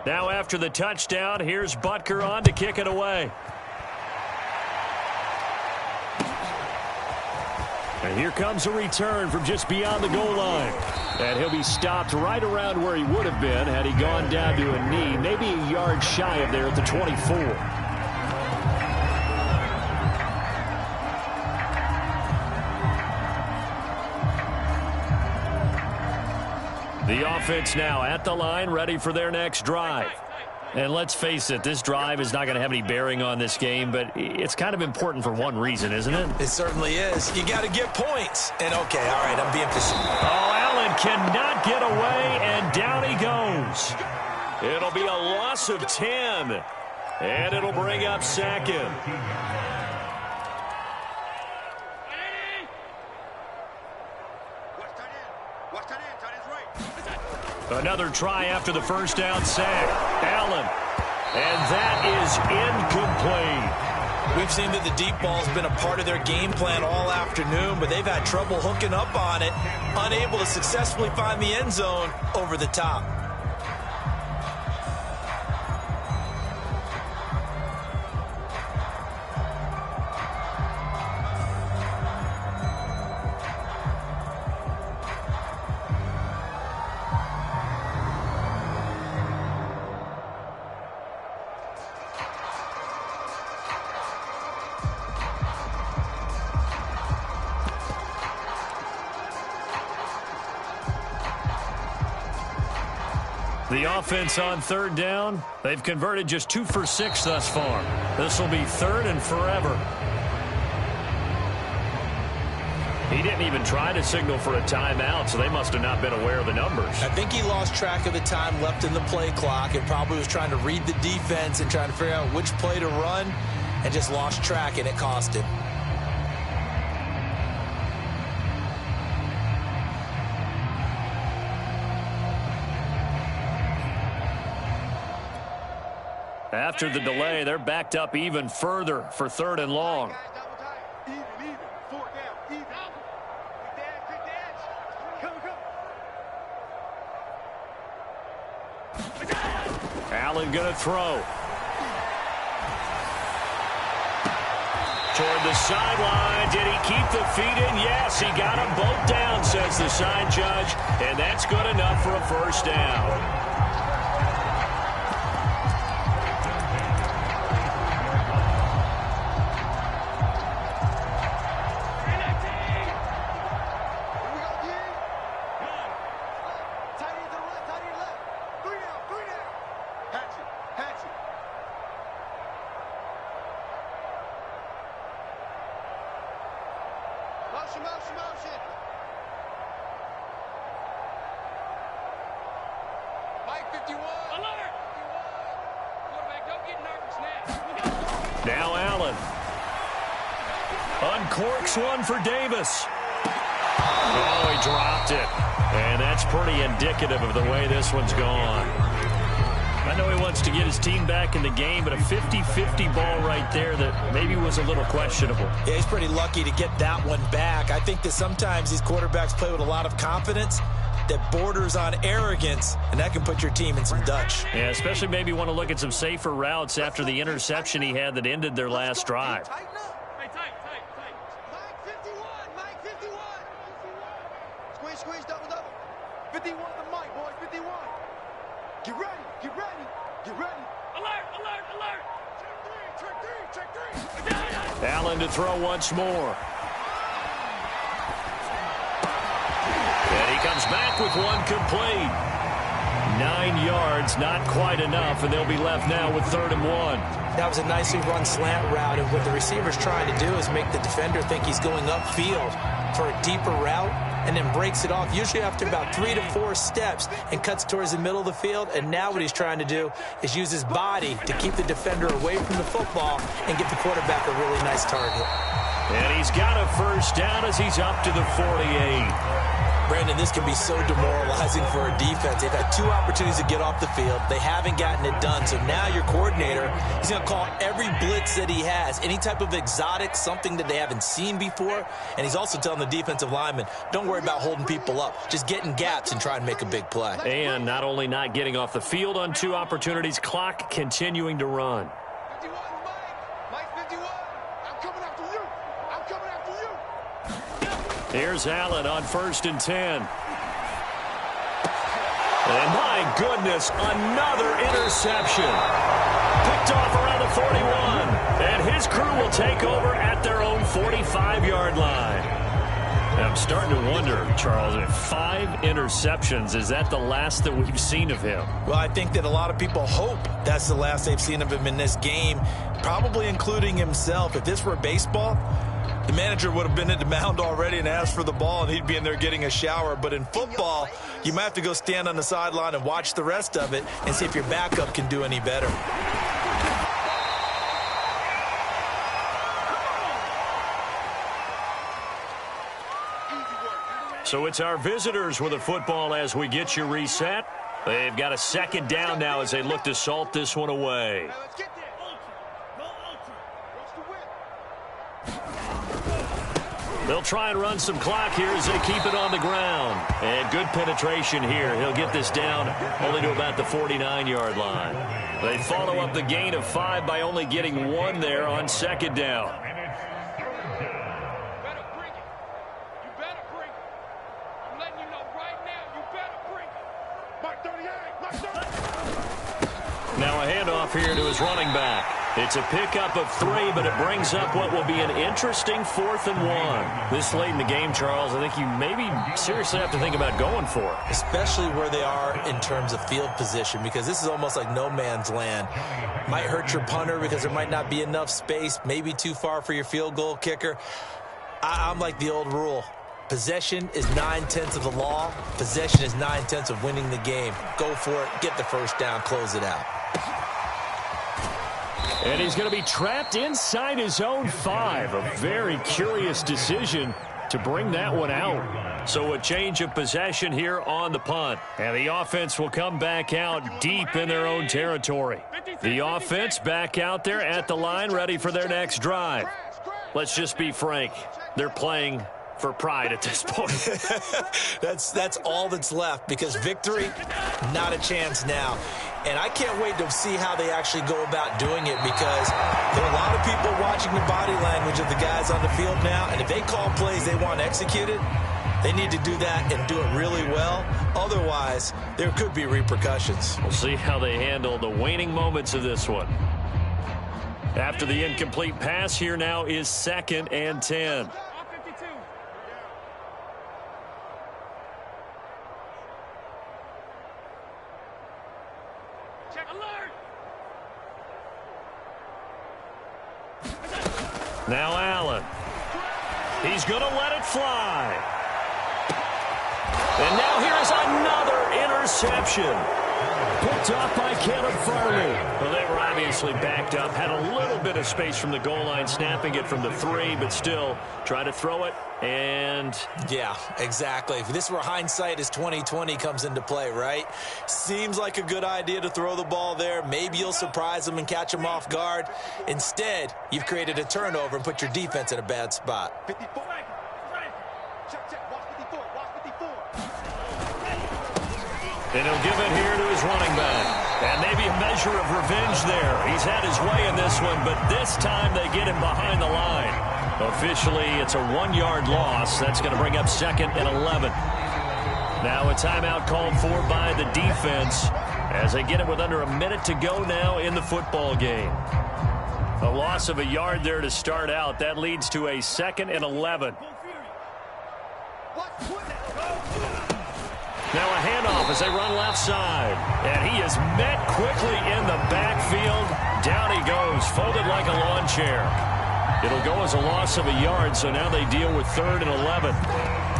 Now after the touchdown, here's Butker on to kick it away. And here comes a return from just beyond the goal line. And he'll be stopped right around where he would have been had he gone down to a knee, maybe a yard shy of there at the 24. The offense now at the line, ready for their next drive. And let's face it, this drive is not going to have any bearing on this game, but it's kind of important for one reason, isn't it? It certainly is. You got to get points. And, okay, all right, I'm being pursued. Oh, Allen cannot get away, and down he goes. It'll be a loss of 10, and it'll bring up second. Another try after the first down sack. Allen. And that is incomplete. We've seen that the deep ball's been a part of their game plan all afternoon, but they've had trouble hooking up on it, unable to successfully find the end zone over the top. The offense on third down, they've converted just 2 for 6 thus far. This will be third and forever. He didn't even try to signal for a timeout, so they must have not been aware of the numbers. I think he lost track of the time left in the play clock and probably was trying to read the defense and trying to figure out which play to run and just lost track, and it cost him. After the delay, they're backed up even further for third and long. Allen going to throw. Toward the sideline. Did he keep the feet in? Yes, he got them both down, says the side judge. And that's good enough for a first down. Now Allen. Uncorks one for Davis. Oh, he dropped it. And that's pretty indicative of the way this one's gone. I know he wants to get his team back in the game, but a 50-50 ball right there that maybe was a little questionable. Yeah, he's pretty lucky to get that one back. I think that sometimes these quarterbacks play with a lot of confidence that borders on arrogance, and that can put your team in some Dutch. Yeah, especially maybe want to look at some safer routes after the interception he had that ended their last drive. Hey, tight. Mike 51, Mike 51. Squeeze, double. 51 to Mike, boys, 51. Get ready. Alert. Check three. Allen to throw once more. And he comes back with one complete. 9 yards, not quite enough, and they'll be left now with 3rd and 1. That was a nicely run slant route, and what the receiver's trying to do is make the defender think he's going upfield for a deeper route, and then breaks it off, usually after about 3 to 4 steps, and cuts towards the middle of the field. And now what he's trying to do is use his body to keep the defender away from the football and get the quarterback a really nice target. And he's got a first down as he's up to the 48. Brandon, this can be so demoralizing for a defense. They've had 2 opportunities to get off the field. They haven't gotten it done. So now your coordinator, he's going to call every blitz that he has, any type of exotic, something that they haven't seen before. And he's also telling the defensive lineman, don't worry about holding people up. Just get in gaps and try and make a big play. And not only not getting off the field on 2 opportunities, clock continuing to run. 51, Mike 51. I'm coming after you. I'm coming after you. Here's Allen on 1st and 10. And my goodness, another interception. Picked off around the 41. And his crew will take over at their own 45-yard line. And I'm starting to wonder, Charles, if 5 interceptions, is that the last that we've seen of him? Well, I think that a lot of people hope that's the last they've seen of him in this game, probably including himself. If this were baseball, the manager would have been at the mound already and asked for the ball, and he'd be in there getting a shower. But in football, you might have to go stand on the sideline and watch the rest of it and see if your backup can do any better. So it's our visitors with a football as we get you reset. They've got a 2nd down now as they look to salt this one away. Let's get there. They'll try and run some clock here as they keep it on the ground. And good penetration here. He'll get this down only to about the 49-yard line. They follow up the gain of 5 by only getting 1 there on 2nd down. Now a handoff here to his running back. It's a pickup of 3, but it brings up what will be an interesting 4th and 1. This late in the game, Charles, I think you maybe seriously have to think about going for it. Especially where they are in terms of field position, because this is almost like no man's land. Might hurt your punter because there might not be enough space, maybe too far for your field goal kicker. I'm like the old rule. Possession is 9/10 of the law. Possession is 9/10 of winning the game. Go for it. Get the first down. Close it out. And he's going to be trapped inside his own 5. A very curious decision to bring that one out. So a change of possession here on the punt. And the offense will come back out deep in their own territory. The offense back out there at the line, ready for their next drive. Let's just be frank. They're playing for pride at this point. That's all that's left, because victory, not a chance now. And I can't wait to see how they actually go about doing it, because there are a lot of people watching the body language of the guys on the field now, and if they call plays they want executed, they need to do that and do it really well. Otherwise, there could be repercussions. We'll see how they handle the waning moments of this one. After the incomplete pass, here now is 2nd and 10. Now Allen. He's going to let it fly. And now here's another interception. Picked off by Caleb Farley. Well, they were obviously backed up. Had a little bit of space from the goal line, snapping it from the 3, but still try to throw it. And yeah, exactly. If this were hindsight as 2020 comes into play, right? Seems like a good idea to throw the ball there. Maybe you'll surprise them and catch them off guard. Instead, you've created a turnover and put your defense in a bad spot. 54. Check, check. Watch 54. Watch 54. and he'll give it here to his running back. And maybe a measure of revenge there. He's had his way in this one, but this time they get him behind the line. Officially, it's a 1-yard loss. That's going to bring up 2nd and 11. Now a timeout called for by the defense as they get it with under a minute to go now in the football game. A loss of a yard there to start out. That leads to a 2nd and 11. Now a handoff as they run left side. And he is met quickly in the backfield. Down he goes, folded like a lawn chair. It'll go as a loss of a yard, so now they deal with 3rd and 11.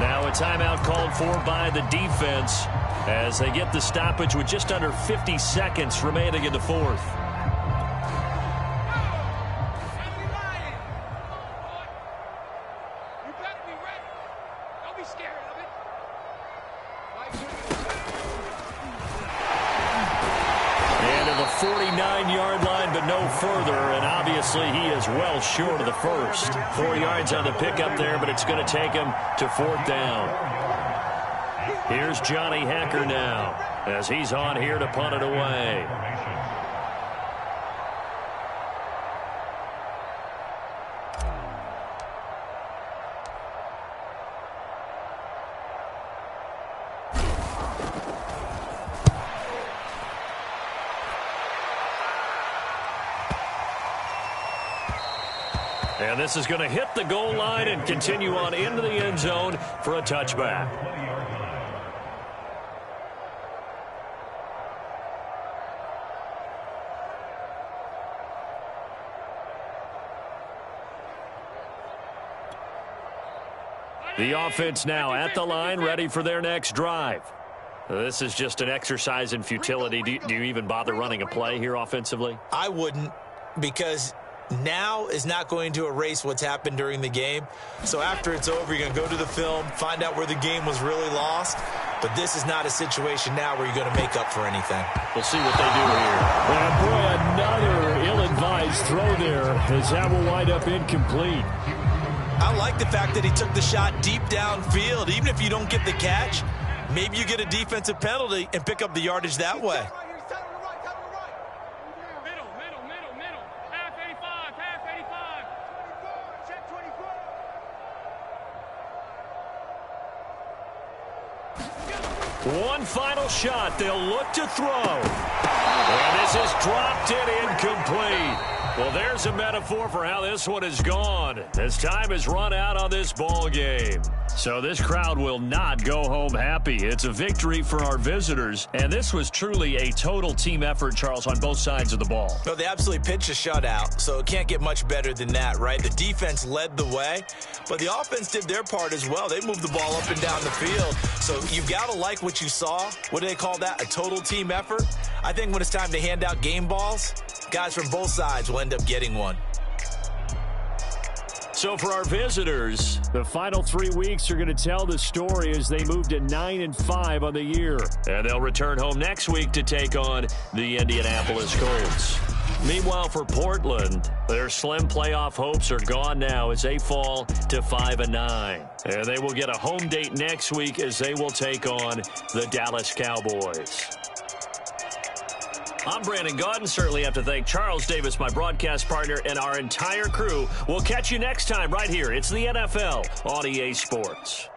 Now a timeout called for by the defense as they get the stoppage with just under 50 seconds remaining in the 4th. 49-yard line, but no further, and obviously he is well short of the first. 4 yards on the pickup there, but it's going to take him to 4th down. Here's Johnny Hekker now, as he's on here to punt it away. And this is going to hit the goal line and continue on into the end zone for a touchback. The offense now at the line, ready for their next drive. This is just an exercise in futility. Do you even bother running a play here offensively? I wouldn't, because now is not going to erase what's happened during the game. So after it's over, you're going to go to the film, find out where the game was really lost. But this is not a situation now where you're going to make up for anything. We'll see what they do here. And boy, another ill-advised throw there, as that will wind up incomplete. I like the fact that he took the shot deep downfield. Even if you don't get the catch, maybe you get a defensive penalty and pick up the yardage that way. One final shot. They'll look to throw. And this is dropped in incomplete. Well, there's a metaphor for how this one is gone, as time has run out on this ball game. So this crowd will not go home happy. It's a victory for our visitors, and this was truly a total team effort, Charles, on both sides of the ball. No, they absolutely pitched a shutout, so it can't get much better than that, right? The defense led the way, but the offense did their part as well. They moved the ball up and down the field, so you've got to like what you saw. What do they call that? A total team effort? I think when it's time to hand out game balls, guys from both sides will end up getting one. So for our visitors, the final 3 weeks are going to tell the story as they move to 9-5 on the year. And they'll return home next week to take on the Indianapolis Colts. Meanwhile, for Portland, their slim playoff hopes are gone now as they fall to 5-9. And they will get a home date next week as they will take on the Dallas Cowboys. I'm Brandon Gaudin. Certainly have to thank Charles Davis, my broadcast partner, and our entire crew. We'll catch you next time right here. It's the NFL on EA Sports.